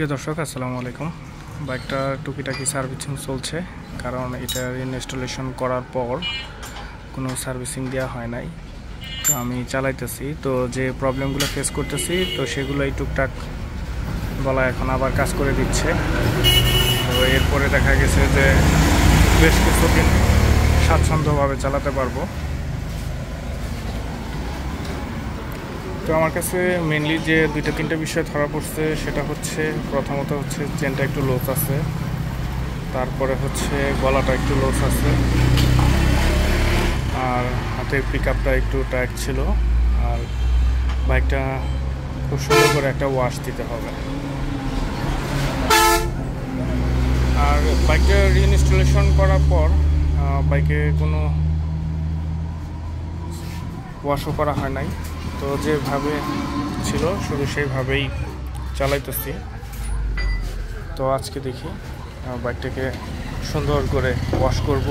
প্রিয় দর্শক আসসালামু আলাইকুম। বাইকটা টুকিটাকি সার্ভিসিং চলছে, কারণ এটার ইনস্টলেশন করার পর কোনো সার্ভিসিং দেওয়া হয় নাই। তো আমি চালাইতেছি, তো যে প্রবলেমগুলো ফেস করতেছি তো সেগুলোই টুকটাক বলা এখন আবার কাজ করে দিচ্ছে। তো এরপরে দেখা গেছে যে বেশ কিছুদিন স্বাচ্ছন্দ্যভাবে চালাতে পারবো। তো আমার কাছে মেনলি যে দুইটা তিনটা বিষয় ধরা পড়ছে, সেটা হচ্ছে প্রথমত হচ্ছে চেনটা একটু লুজ আছে, তারপরে হচ্ছে গলাটা একটু লুজ আছে, আর হাতের পিক আপটা একটু টাইট ছিল, আর বাইকটা খুব সুন্দর করে একটা ওয়াশ দিতে হবে। আর বাইকটা রিইনস্টলেশন করার পর বাইকে কোনো ওয়াশও করা হয় নাই, তো যেভাবে ছিল শুধু সেইভাবেই চালাইতেছি। তো আজকে দেখি বাইকটাকে সুন্দর করে ওয়াশ করব।